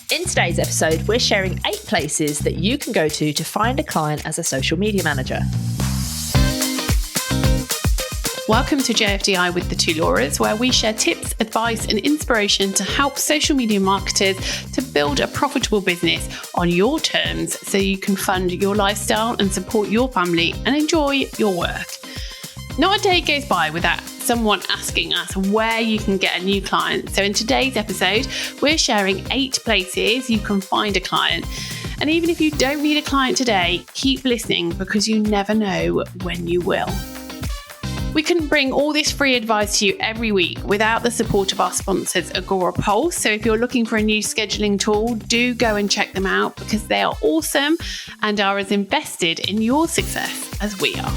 In today's episode, we're sharing 8 places that you can go to find a client as a social media manager. Welcome to JFDI with the two Lauras, where we share tips, advice and inspiration to help social media marketers to build a profitable business on your terms so you can fund your lifestyle and support your family and enjoy your work. Not a day goes by without someone asking us where you can get a new client. So in today's episode, we're sharing 8 places you can find a client. And even if you don't need a client today, keep listening because you never know when you will. We couldn't bring all this free advice to you every week without the support of our sponsors, Agora Pulse. So if you're looking for a new scheduling tool, do go and check them out because they are awesome and are as invested in your success as we are.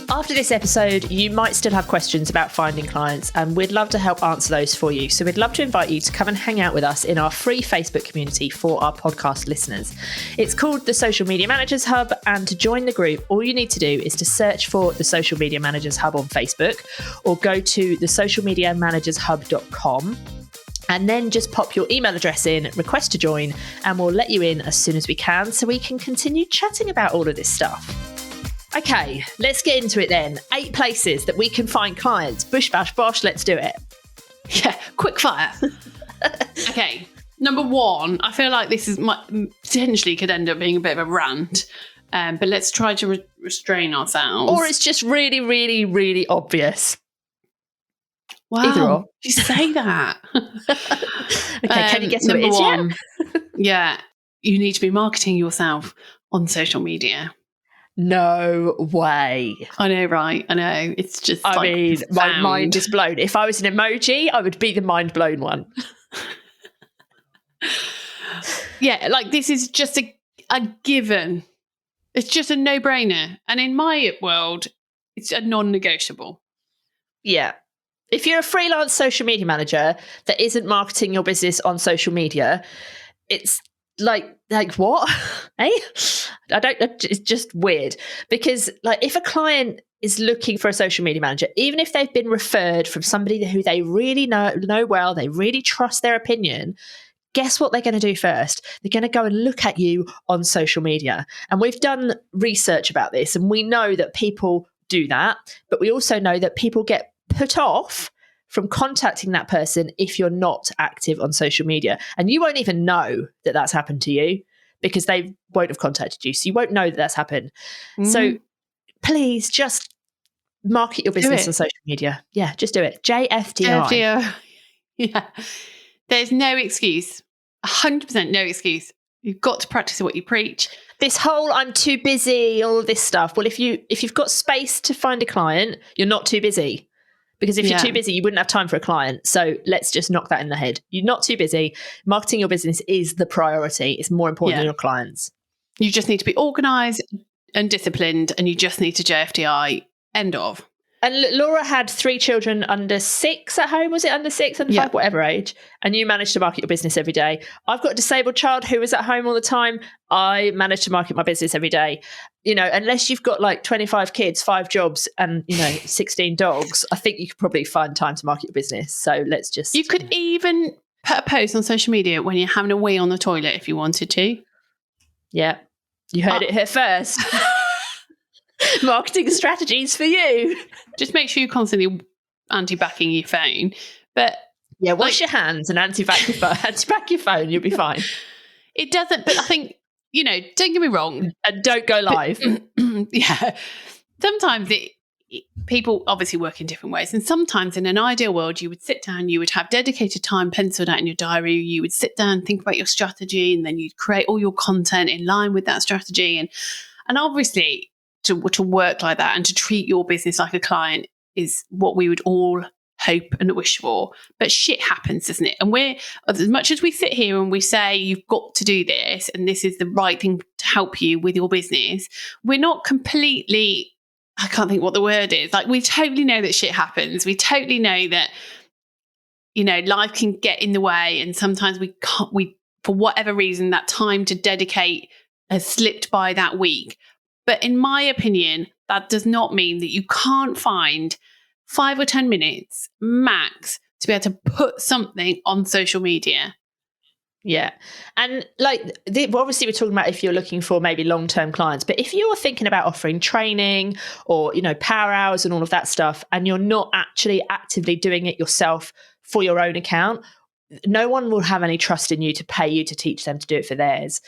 After this episode, you might still have questions about finding clients, and we'd love to help answer those for you. So we'd love to invite you to come and hang out with us in our free Facebook community for our podcast listeners. It's called the Social Media Managers Hub, and to join the group, all you need to do is to search for the Social Media Managers Hub on Facebook or go to thesocialmediamanagershub.com. And then just pop your email address in, request to join, and we'll let you in as soon as we can so we can continue chatting about all of this stuff. Okay, let's get into it then. 8 places that we can find clients. Bush, bash, bosh, let's do it. Yeah, quick fire. Okay, number 1. I feel like this is potentially could end up being a bit of a rant, but let's try to restrain ourselves. Or it's just really, really, really obvious. Wow, either or. You say that. Okay, can you guess what it is? 1, yeah, you need to be marketing yourself on social media. No way. I know, right? I know. It's just my mind is blown. If I was an emoji, I would be the mind blown one. Yeah, like this is just a given. It's just a no-brainer. And in my world, it's a non-negotiable. Yeah. If you're a freelance social media manager that isn't marketing your business on social media, it's like what? Eh? It's just weird because like if a client is looking for a social media manager, even if they've been referred from somebody who they really know well, they really trust their opinion, guess what they're going to do first? They're going to go and look at you on social media. And we've done research about this and we know that people do that, but we also know that people get put off from contacting that person if you're not active on social media. And you won't even know that that's happened to you because they won't have contacted you. So you won't know that that's happened. So please just market your business on social media. Yeah, just do it. JFDI. Yeah. There's no excuse. 100% no excuse. You've got to practice what you preach. This whole I'm too busy, all of this stuff. Well, if you've got space to find a client, you're not too busy. Because if you're too busy, you wouldn't have time for a client. So let's just knock that in the head. You're not too busy. Marketing your business is the priority. It's more important than your clients. You just need to be organised and disciplined, and you just need to JFDI. End of. And Laura had 3 children under 6 at home. Was it under 6, under 5, whatever age? And you managed to market your business every day. I've got a disabled child who is at home all the time. I managed to market my business every day. You know, unless you've got like 25 kids, 5 jobs and, 16 dogs, I think you could probably find time to market your business. So let's just... You could even put a post on social media when you're having a wee on the toilet if you wanted to. Yeah. You heard it here first. Marketing strategies for you. Just make sure you're constantly anti-backing your phone. But yeah, wash your hands and anti-back your phone. You'll be fine. It doesn't, but I think, don't get me wrong. And don't go live. Yeah. Sometimes people obviously work in different ways. And sometimes in an ideal world, you would sit down, you would have dedicated time penciled out in your diary. You would sit down, think about your strategy, and then you'd create all your content in line with that strategy. And obviously to work like that and to treat your business like a client is what we would all hope and wish for. But shit happens, doesn't it? And we're, as much as we sit here and we say you've got to do this and this is the right thing to help you with your business, we're not completely, I can't think what the word is. Like, we totally know that shit happens. We totally know that, life can get in the way, and sometimes we for whatever reason, that time to dedicate has slipped by that week. But in my opinion, that does not mean that you can't find 5 or 10 minutes max to be able to put something on social media. Yeah. And obviously we're talking about if you're looking for maybe long-term clients, but if you're thinking about offering training or, power hours and all of that stuff, and you're not actually actively doing it yourself for your own account, no one will have any trust in you to pay you to teach them to do it for theirs.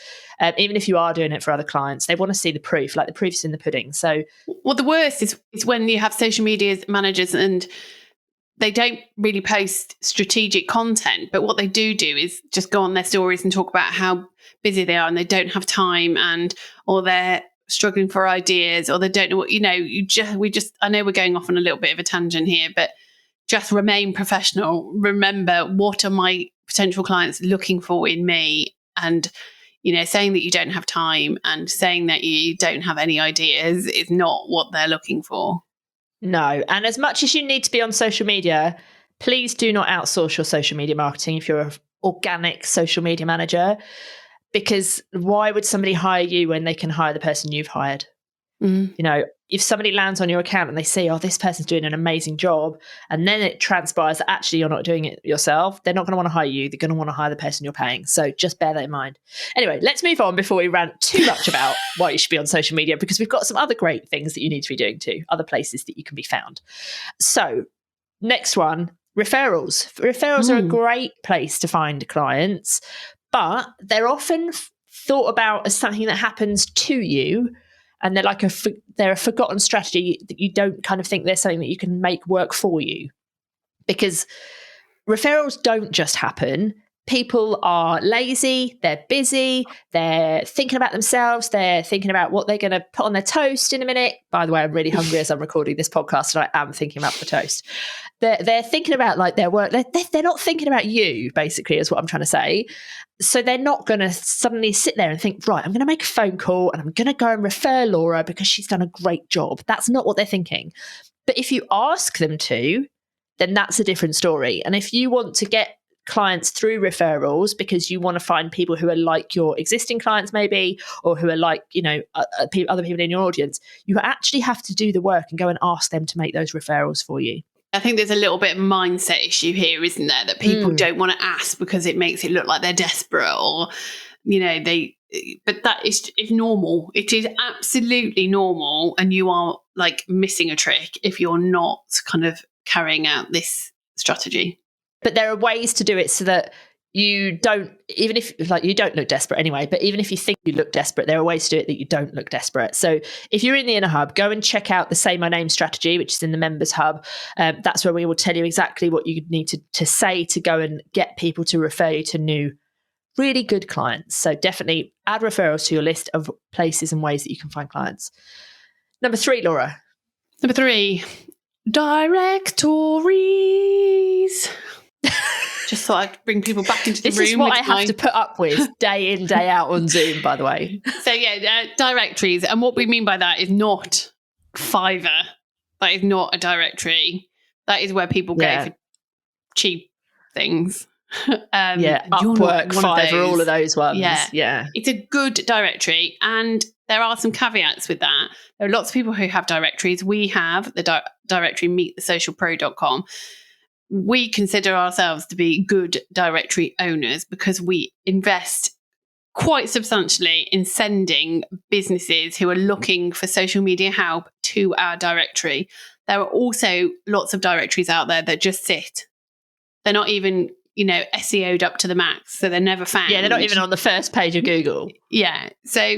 Even if you are doing it for other clients, they want to see the proof, like the proof's in the pudding. So, well, the worst is when you have social media managers and they don't really post strategic content, but what they do is just go on their stories and talk about how busy they are and they don't have time, or they're struggling for ideas, or they don't know what, I know we're going off on a little bit of a tangent here, but just remain professional. Remember, what are my potential clients looking for in me? And, saying that you don't have time and saying that you don't have any ideas is not what they're looking for. No. And as much as you need to be on social media, please do not outsource your social media marketing if you're an organic social media manager, because why would somebody hire you when they can hire the person you've hired? If somebody lands on your account and they see, oh, this person's doing an amazing job, and then it transpires that actually you're not doing it yourself, they're not going to want to hire you. They're going to want to hire the person you're paying. So just bear that in mind. Anyway, let's move on before we rant too much about why you should be on social media, because we've got some other great things that you need to be doing too, other places that you can be found. So next one, referrals. Referrals are a great place to find clients, but they're often thought about as something that happens to you. And they're a forgotten strategy that you don't kind of think they're something that you can make work for you. Because referrals don't just happen. People are lazy, they're busy, they're thinking about themselves, they're thinking about what they're going to put on their toast in a minute. By the way, I'm really hungry as I'm recording this podcast, and I am thinking about the toast. They're thinking about their work. They're not thinking about you, basically, is what I'm trying to say. So they're not going to suddenly sit there and think, right, I'm going to make a phone call and I'm going to go and refer Laura because she's done a great job. That's not what they're thinking. But if you ask them to, then that's a different story. And if you want to get clients through referrals because you want to find people who are like your existing clients maybe, or who are like, other people in your audience, you actually have to do the work and go and ask them to make those referrals for you. I think there's a little bit of mindset issue here, isn't there? That people don't want to ask because it makes it look like they're desperate, or, but that is normal. It is absolutely normal. And you are missing a trick if you're not kind of carrying out this strategy. But there are ways to do it so that you don't, even if you don't look desperate anyway, but even if you think you look desperate, there are ways to do it that you don't look desperate. So if you're in the Inner Hub, go and check out the Say My Name strategy, which is in the Members Hub. That's where we will tell you exactly what you need to say to go and get people to refer you to new, really good clients. So definitely add referrals to your list of places and ways that you can find clients. Number 3, Laura. Number 3, directories. Just thought I'd bring people back into the room. This is what I have to put up with day in, day out on Zoom, by the way. So directories. And what we mean by that is not Fiverr. That is not a directory. That is where people go for cheap things. Upwork, Fiverr, all of those ones. Yeah. It's a good directory. And there are some caveats with that. There are lots of people who have directories. We have the directory meetthesocialpro.com. We consider ourselves to be good directory owners because we invest quite substantially in sending businesses who are looking for social media help to our directory. There are also lots of directories out there that just sit. They're not even, SEO'd up to the max, so they're never found. Yeah, they're not even on the first page of Google. Yeah. So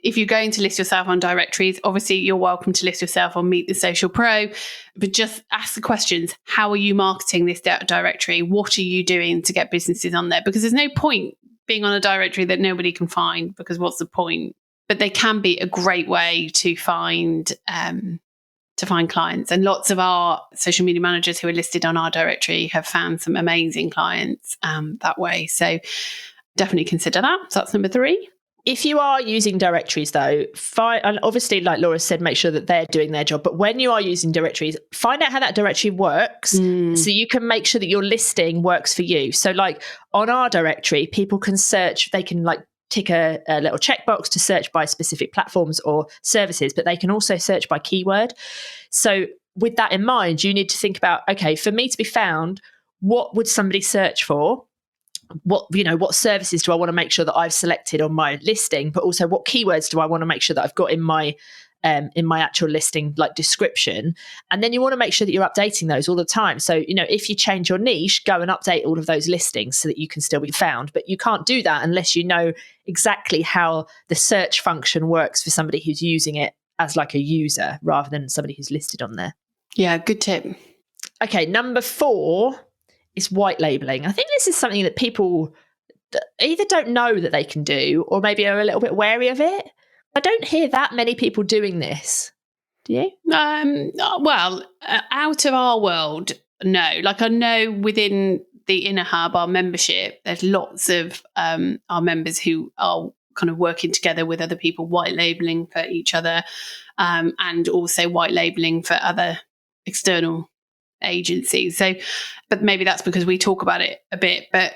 if you're going to list yourself on directories, obviously you're welcome to list yourself on Meet the Social Pro, but just ask the questions. How are you marketing this directory? What are you doing to get businesses on there? Because there's no point being on a directory that nobody can find, because what's the point? But they can be a great way to find clients. And lots of our social media managers who are listed on our directory have found some amazing clients that way. So definitely consider that. So that's number 3. If you are using directories, though, and obviously, like Laura said, make sure that they're doing their job. But when you are using directories, find out how that directory works so you can make sure that your listing works for you. So on our directory, people can search, they can tick a little checkbox to search by specific platforms or services, but they can also search by keyword. So with that in mind, you need to think about, okay, for me to be found, what would somebody search for? what services do I want to make sure that I've selected on my listing, but also what keywords do I want to make sure that I've got in my actual listing, like description. And then you want to make sure that you're updating those all the time. So, if you change your niche, go and update all of those listings so that you can still be found. But you can't do that unless you know exactly how the search function works for somebody who's using it as like a user rather than somebody who's listed on there. Yeah, good tip. Okay, number 4 is white labeling. I think this is something that people either don't know that they can do or maybe are a little bit wary of it. I don't hear that many people doing this. Do you? Well, out of our world, no. Like I know within the Inner Hub, our membership, there's lots of our members who are kind of working together with other people, white labeling for each other, and also white labeling for other external agencies. So, but maybe that's because we talk about it a bit, but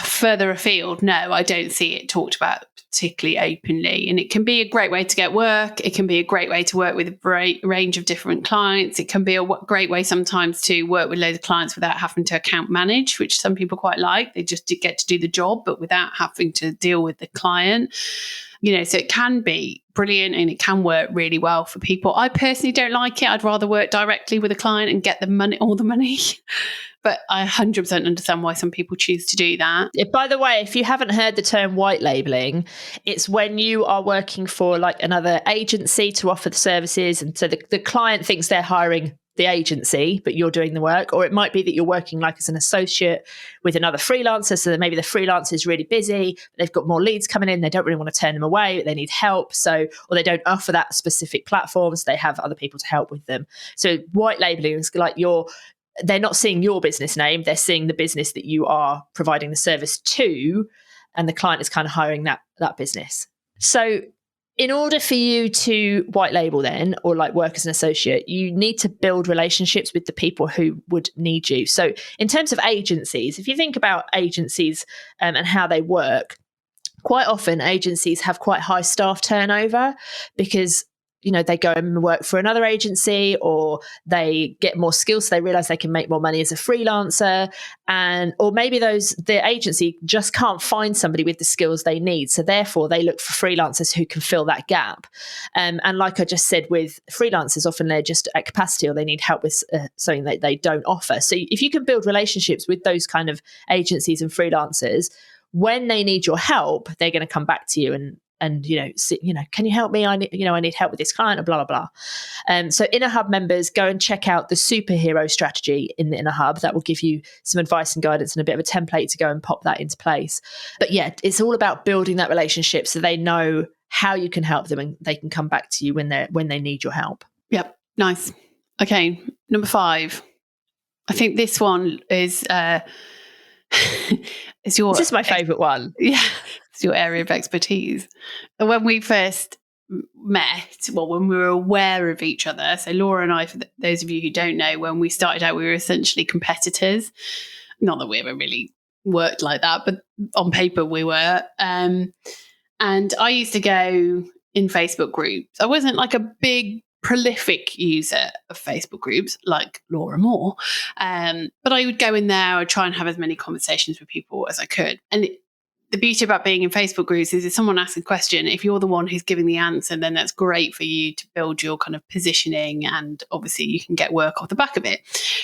further afield, no, I don't see it talked about particularly openly. And it can be a great way to get work. It can be a great way to work with a range of different clients. It can be a great way sometimes to work with loads of clients without having to account manage, which some people quite like. They just get to do the job, but without having to deal with the client. So it can be brilliant and it can work really well for people. I personally don't like it. I'd rather work directly with a client and get the money, all the money. But I 100% understand why some people choose to do that. By the way, if you haven't heard the term white labeling, it's when you are working for like another agency to offer the services. And so the client thinks they're hiring the agency, but you're doing the work. Or it might be that you're working like as an associate with another freelancer. So that maybe the freelancer is really busy, but they've got more leads coming in. They don't really want to turn them away, but they need help. Or they don't offer that specific platform. So they have other people to help with them. So white labeling is like they're not seeing your business name, they're seeing the business that you are providing the service to, and the client is kind of hiring that business. So in order for you to white label then, or like work as an associate, you need to build relationships with the people who would need you. So in terms of agencies, if you think about agencies and how they work, quite often agencies have quite high staff turnover because they go and work for another agency, or they get more skills. So they realize they can make more money as a freelancer, or maybe the agency just can't find somebody with the skills they need. So therefore they look for freelancers who can fill that gap. And like I just said, with freelancers, often they're just at capacity or they need help with something that they don't offer. So if you can build relationships with those kind of agencies and freelancers, when they need your help, they're going to come back to you and can you help me? I need help with this client, or blah, blah, blah. So Inner Hub members, go and check out the superhero strategy in the Inner Hub. That will give you some advice and guidance and a bit of a template to go and pop that into place. But yeah, it's all about building that relationship so they know how you can help them and they can come back to you when they need your help. Yep. Nice. Okay. Number 5. I think this one is This is my favourite one. Yeah. It's your area of expertise. When we first met, when we were aware of each other, so Laura and I, for those of you who don't know, when we started out, we were essentially competitors. Not that we ever really worked like that, but on paper we were. And I used to go in Facebook groups. I wasn't like a big prolific user of Facebook groups like Laura Moore, but I would go in there, I'd try and have as many conversations with people as I could. And the beauty about being in Facebook groups is if someone asks a question, if you're the one who's giving the answer, then that's great for you to build your kind of positioning, and obviously you can get work off the back of it.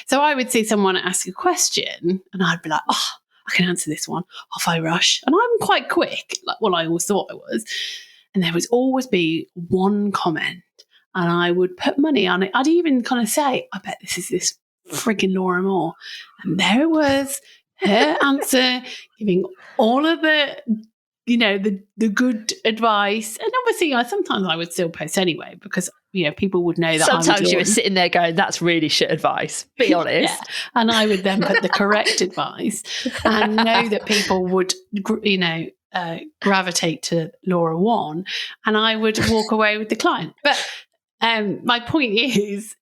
So I would see someone ask a question and I'd be like, oh, I can answer this one. Off I rush. And I'm quite quick, I always thought I was. And there would always be one comment and I would put money on it. I'd even kind of say, I bet this is this frigging Laura Moore. And there it was, her answer, giving all of the good advice. And obviously, sometimes I would still post anyway because, people would know that sometimes you were sitting there going, that's really shit advice, be honest. Yeah. And I would then put the correct advice and know that people would, gravitate to Laura 1, and I would walk away with the client. But my point is,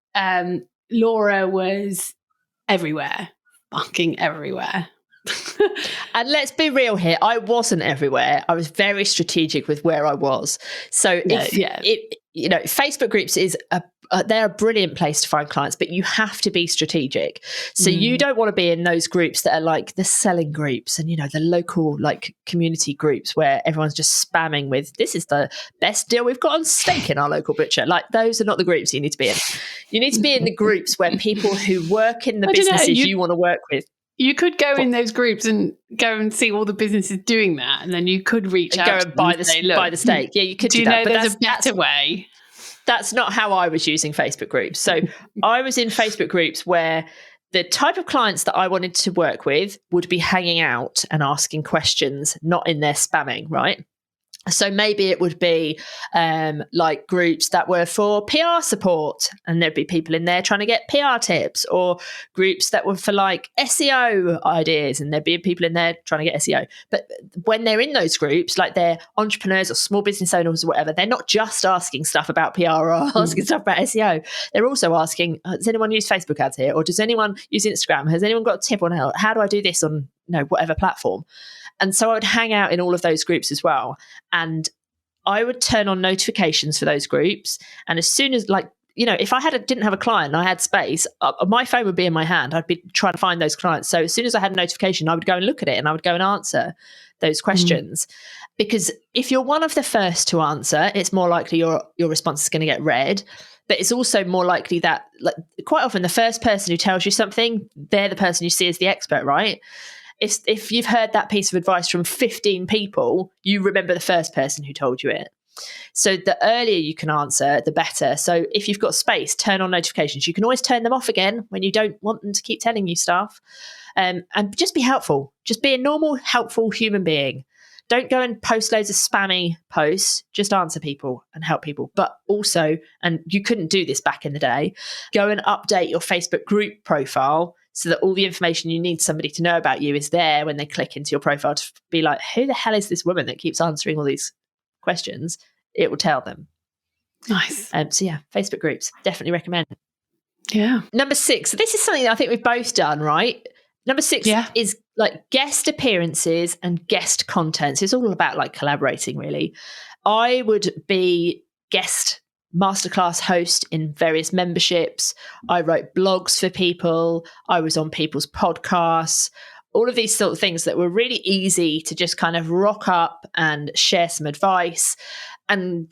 Laura was everywhere, fucking everywhere. And let's be real here, I wasn't everywhere. I was very strategic with where I was. So Facebook groups is they're a brilliant place to find clients, but you have to be strategic. So you don't want to be in those groups that are like the selling groups and, you know, the local like community groups where everyone's just spamming with, this is the best deal we've got on steak in our local butcher. Like, those are not the groups you need to be in. You need to be in the groups where people who work in the businesses you want to work with. You could go in those groups and go and see all the businesses doing that, and then you could reach out go and buy the steak. Yeah, you could do that. But there's a better way? That's not how I was using Facebook groups. So I was in Facebook groups where the type of clients that I wanted to work with would be hanging out and asking questions, not in there spamming, right? So maybe it would be like groups that were for PR support, and there'd be people in there trying to get PR tips, or groups that were for like SEO ideas, and there'd be people in there trying to get SEO. But when they're in those groups, like they're entrepreneurs or small business owners or whatever, they're not just asking stuff about PR or asking stuff about SEO. They're also asking, does anyone use Facebook ads here? Or does anyone use Instagram? Has anyone got a tip on how do I do this on whatever platform? And so I would hang out in all of those groups as well. And I would turn on notifications for those groups. And as soon as, like, you know, if I didn't have a client and I had space, my phone would be in my hand. I'd be trying to find those clients. So as soon as I had a notification, I would go and look at it and I would go and answer those questions. Because if you're one of the first to answer, it's more likely your response is going to get read. But it's also more likely that, like, quite often the first person who tells you something, they're the person you see as the expert, right? If you've heard that piece of advice from 15 people, you remember the first person who told you it. So the earlier you can answer, the better. So if you've got space, turn on notifications. You can always turn them off again when you don't want them to keep telling you stuff. And just be helpful. Just be a normal, helpful human being. Don't go and post loads of spammy posts. Just answer people and help people. But also, and you couldn't do this back in the day, go and update your Facebook group profile so that all the information you need somebody to know about you is there when they click into your profile, to be like, who the hell is this woman that keeps answering all these questions? It will tell them. Nice. So yeah, Facebook groups, definitely recommend. Yeah. Number 6. So this is something that I think we've both done, right? Number 6 is like guest appearances and guest content. So it's all about like collaborating, really. I would be guest masterclass host in various memberships. I wrote blogs for people. I was on people's podcasts. All of these sort of things that were really easy to just kind of rock up and share some advice. And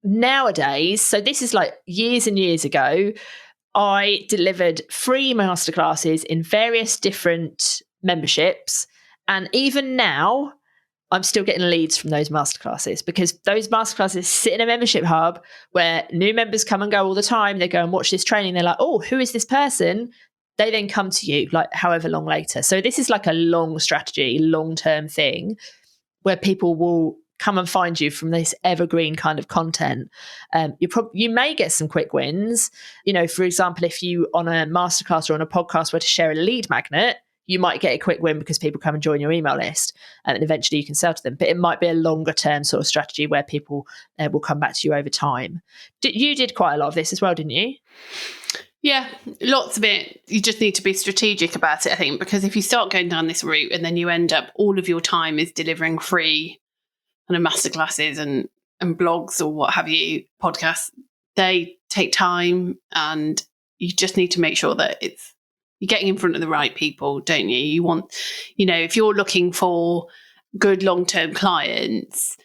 nowadays, so this is like years and years ago, I delivered free masterclasses in various different memberships. And even now, I'm still getting leads from those masterclasses, because those masterclasses sit in a membership hub where new members come and go all the time. They go and watch this training. They're like, oh, who is this person? They then come to you like however long later. So this is like a long strategy, long-term thing where people will come and find you from this evergreen kind of content. You may get some quick wins. You know, for example, if you on a masterclass or on a podcast were to share a lead magnet, you might get a quick win because people come and join your email list, and eventually you can sell to them. But it might be a longer term sort of strategy where people will come back to you over time. You did quite a lot of this as well, didn't you? Yeah, lots of it. You just need to be strategic about it, I think, because if you start going down this route and then you end up all of your time is delivering free kind of masterclasses and blogs or what have you, podcasts, they take time, and you just need to make sure that you're getting in front of the right people, don't you? You want, if you're looking for good long-term clients,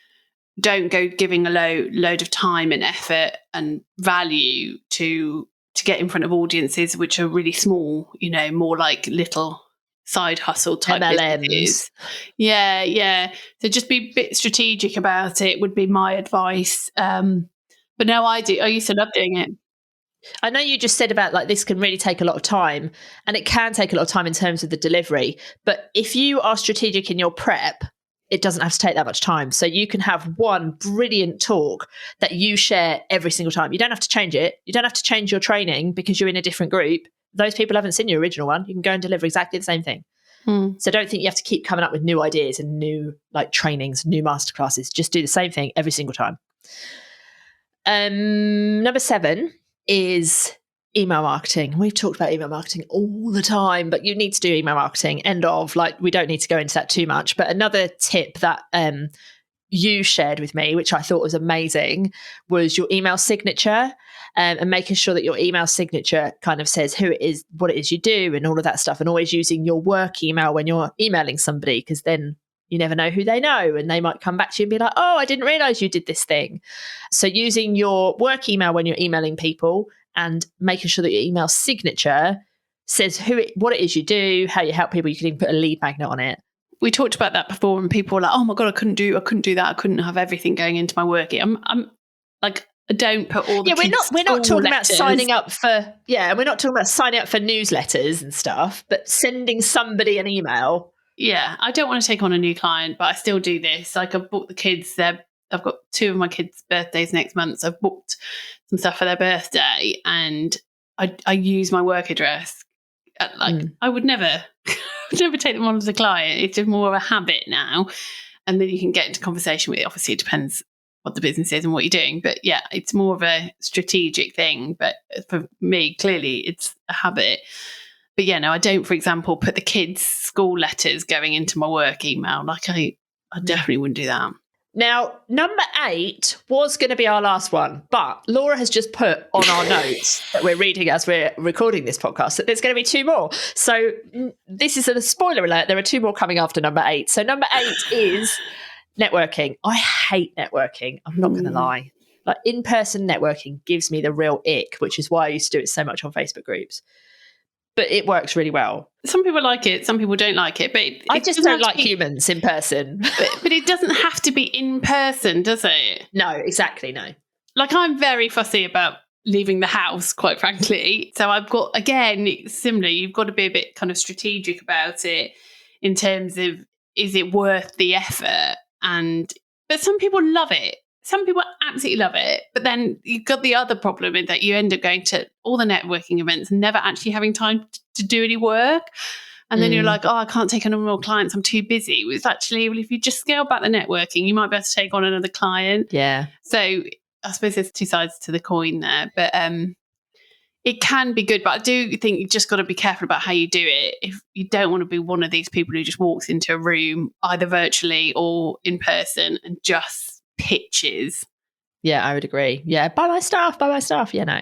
don't go giving a load of time and effort and value to get in front of audiences which are really small, more like little side hustle type MLMs. businesses. Yeah. So just be a bit strategic about it would be my advice. But no, I used to love doing it. I know you just said about like this can really take a lot of time, and it can take a lot of time in terms of the delivery. But if you are strategic in your prep, it doesn't have to take that much time. So you can have one brilliant talk that you share every single time. You don't have to change it. You don't have to change your training because you're in a different group. Those people haven't seen your original one. You can go and deliver exactly the same thing. So don't think you have to keep coming up with new ideas and new like trainings, new masterclasses. Just do the same thing every single time. Number 7 is email marketing. We've talked about email marketing all the time, but you need to do email marketing. We don't need to go into that too much. But another tip that you shared with me, which I thought was amazing, was your email signature, and making sure that your email signature kind of says who it is, what it is you do, and all of that stuff, and always using your work email when you're emailing somebody, because then you never know who they know, and they might come back to you and be like, oh, I didn't realize you did this thing. So using your work email when you're emailing people, and making sure that your email signature says what it is you do, how you help people. You can even put a lead magnet on it. We talked about that before, and people were like, "Oh my god, I couldn't do that. I couldn't have everything going into my work." I'm like, I don't put all the we're not talking about signing up for we're not talking about signing up for newsletters and stuff, but sending somebody an email. Yeah, I don't want to take on a new client, but I still do this. Like, I've booked the kids. I've got 2 of my kids' birthdays next month. So I've booked some stuff for their birthday, and I use my work address. I would never take them on as a client. It's just more of a habit now. And then you can get into conversation with it. Obviously, it depends what the business is and what you're doing. But yeah, it's more of a strategic thing. But for me, clearly, it's a habit. But yeah, no, I don't, for example, put the kids' school letters going into my work email. Like, I definitely wouldn't do that. Now, number 8 was going to be our last one, but Laura has just put on our notes that we're reading as we're recording this podcast that there's going to be 2 more. So this is a spoiler alert. There are 2 more coming after number 8. So number 8 is networking. I hate networking. I'm not going to lie. Like, in-person networking gives me the real ick, which is why I used to do it so much on Facebook groups. But it works really well. Some people like it, some people don't like it. But I just don't like humans in person. But it doesn't have to be in person, does it? No, exactly, no. Like, I'm very fussy about leaving the house, quite frankly. So I've got, again, similar, you've got to be a bit kind of strategic about it in terms of, is it worth the effort? But some people love it. Some people absolutely love it, but then you've got the other problem in that you end up going to all the networking events and never actually having time to do any work. And then you're like, oh, I can't take on more clients. I'm too busy. It's actually, well, if you just scale back the networking, you might be able to take on another client. Yeah. So I suppose there's 2 sides to the coin there, but it can be good. But I do think you've just got to be careful about how you do it. If you don't want to be one of these people who just walks into a room, either virtually or in person, and just pitches. Yeah, I would agree. Yeah, buy my stuff. Yeah, no.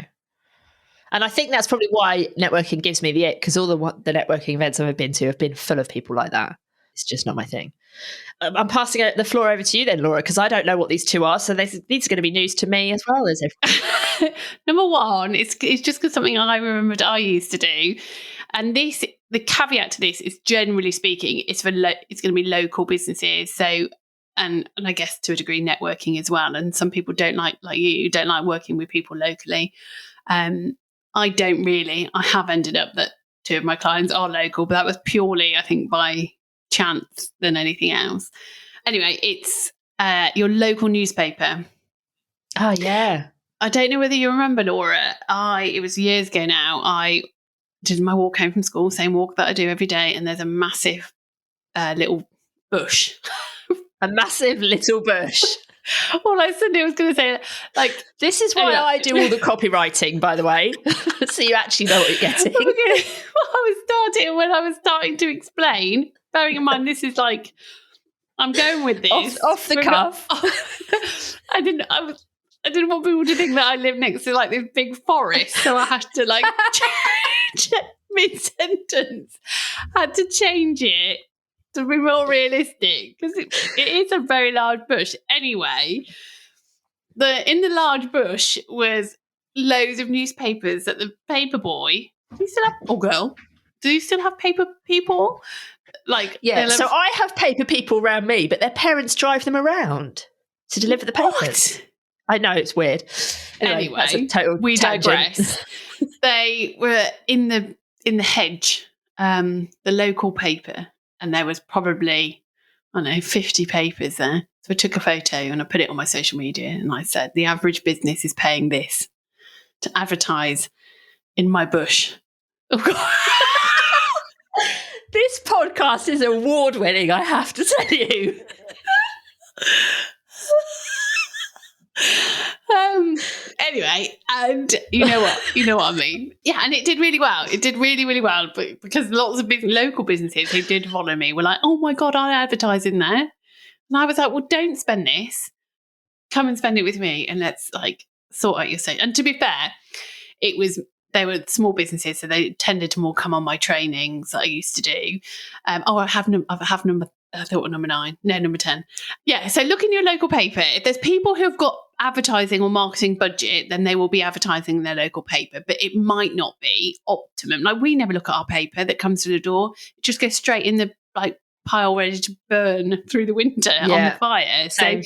And I think that's probably why networking gives me the ick, because all the networking events I've been to have been full of people like that. It's just not my thing. I'm passing the floor over to you then, Laura, because I don't know what these 2 are. So these are going to be news to me as well as everyone. Number 1, it's just because something I remembered I used to do. And the caveat to this is, generally speaking, it's going to be local businesses. So, and I guess to a degree, networking as well. And some people don't like you, don't like working with people locally. I don't really. I have ended up that 2 of my clients are local, but that was purely, I think, by chance than anything else. Anyway, it's your local newspaper. Oh, yeah. I don't know whether you remember, Laura. It was years ago now. I did my walk home from school, same walk that I do every day, and there's a massive little bush. A massive little bush. All I suddenly was going to say, like, this is why I do all the copywriting, by the way. So you actually know what you're getting. When I was starting to explain, bearing in mind this is like, I'm going with this off the cuff. I didn't want people to think that I live next to like this big forest, so I had to like mid-sentence, had to change it to be more realistic, because it is a very large bush. Anyway, in the large bush was loads of newspapers that the paper boy, do you still have, or girl, do you still have paper people? Like, yeah, so I have paper people around me, but their parents drive them around to deliver the papers. What? I know, it's weird. Anyway, that's a total we tangent. digress. They were in the hedge, the local paper, and there was probably, I don't know, 50 papers there. So I took a photo and I put it on my social media, and I said, the average business is paying this to advertise in my bush. Oh, God. This podcast is award-winning, I have to tell you. Anyway, and you know what I mean. Yeah, and it did really well. It did really, really well, but because lots of local businesses who did follow me were like, "Oh my God, I advertise in there." And I was like, well, don't spend this. Come and spend it with me and let's like sort out your social. And to be fair, they were small businesses, so they tended to more come on my trainings that I used to do. I thought number 9. No, number 10. Yeah, so look in your local paper. If there's people who've got advertising or marketing budget, then they will be advertising in their local paper, but it might not be optimum. Like, we never look at our paper that comes to the door. It just goes straight in the like pile ready to burn through the winter on the fire. So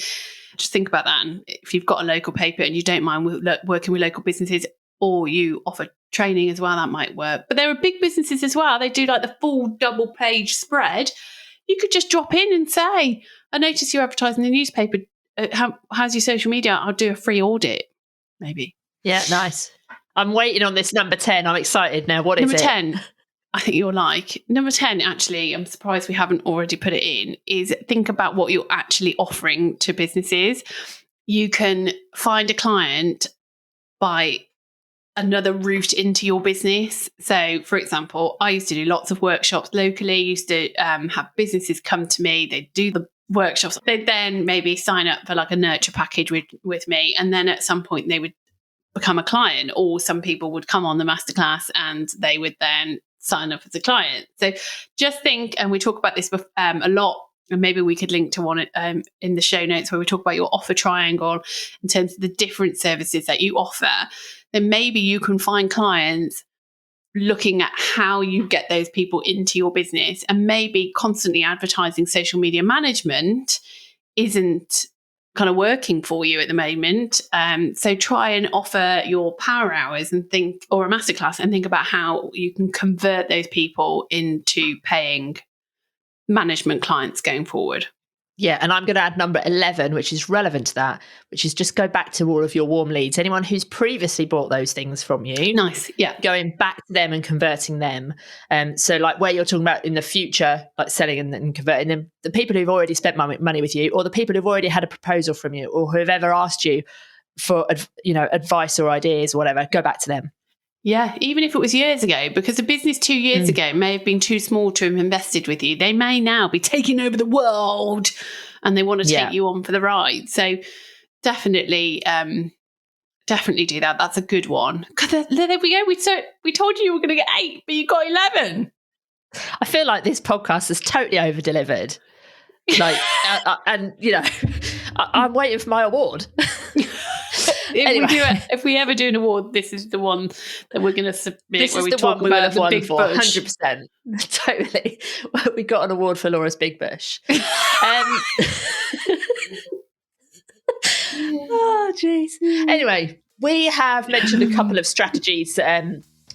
just think about that. And if you've got a local paper and you don't mind working with local businesses, or you offer training as well, that might work. But there are big businesses as well. They do like the full double page spread. You could just drop in and say, I noticed you're advertising in the newspaper. How's your social media? I'll do a free audit, maybe. Yeah, nice. I'm waiting on this number 10. I'm excited now. What is number it? 10, I think you'll like. Number 10, actually, I'm surprised we haven't already put it in, is think about what you're actually offering to businesses. You can find a client by another route into your business. So, for example, I used to do lots of workshops locally, used to have businesses come to me, they'd do the workshops, they'd then maybe sign up for like a nurture package with me, and then at some point they would become a client, or some people would come on the masterclass and they would then sign up as a client. So just think, and we talk about this a lot, and maybe we could link to one in the show notes where we talk about your offer triangle in terms of the different services that you offer. Then maybe you can find clients looking at how you get those people into your business, and maybe constantly advertising social media management isn't kind of working for you at the moment. So try and offer your power hours or a masterclass and think about how you can convert those people into paying management clients going forward. Yeah, and I'm going to add number 11, which is relevant to that, which is just go back to all of your warm leads. Anyone who's previously bought those things from you. Nice, yeah. Going back to them and converting them. So like where you're talking about in the future, like selling and converting them, the people who've already spent money with you, or the people who've already had a proposal from you, or who've ever asked you for advice or ideas or whatever, go back to them. Yeah, even if it was years ago, because a business 2 years ago may have been too small to have invested with you. They may now be taking over the world and they want to take you on for the ride. So definitely do that. That's a good one. There we go. We told you were going to get 8, but you got 11. I feel like this podcast has totally over-delivered. Like, and, I'm waiting for my award. If we ever do an award, this is the one that we're going to submit. This where is we the talk one we about the big bush. 100%. Totally. We got an award for Laura's Big Bush. Oh, jeez. Anyway, we have mentioned a couple of strategies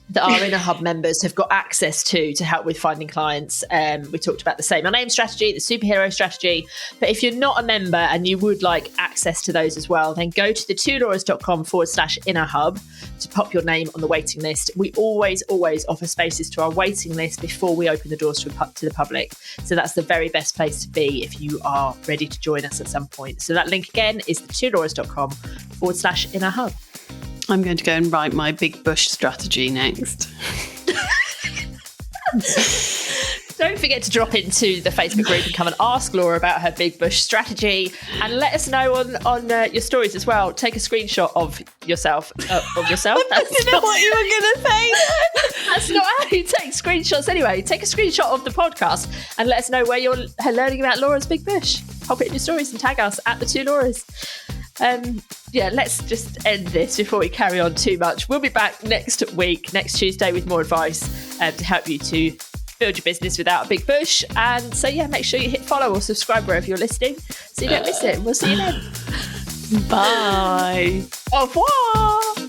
that our Inner Hub members have got access to help with finding clients. We talked about the Say My Name strategy, the superhero strategy. But if you're not a member and you would like access to those as well, then go to the2lauras.com/Inner Hub to pop your name on the waiting list. We always offer spaces to our waiting list before we open the doors to the public. So that's the very best place to be if you are ready to join us at some point. So that link again is the2lauras.com/Inner Hub. I'm going to go and write my big bush strategy next. Don't forget to drop into the Facebook group and come and ask Laura about her big bush strategy, and let us know on your stories as well. Take a screenshot of yourself. I didn't know what you were going to say. That's not how you take screenshots anyway. Take a screenshot of the podcast and let us know where you're learning about Laura's big bush. Pop it in your stories and tag us at the 2 Lauras. Let's just end this before we carry on too much. We'll be back next Tuesday, with more advice to help you to build your business without a big bush. And so, make sure you hit follow or subscribe wherever you're listening so you don't miss it. We'll see you then. Bye. Au revoir.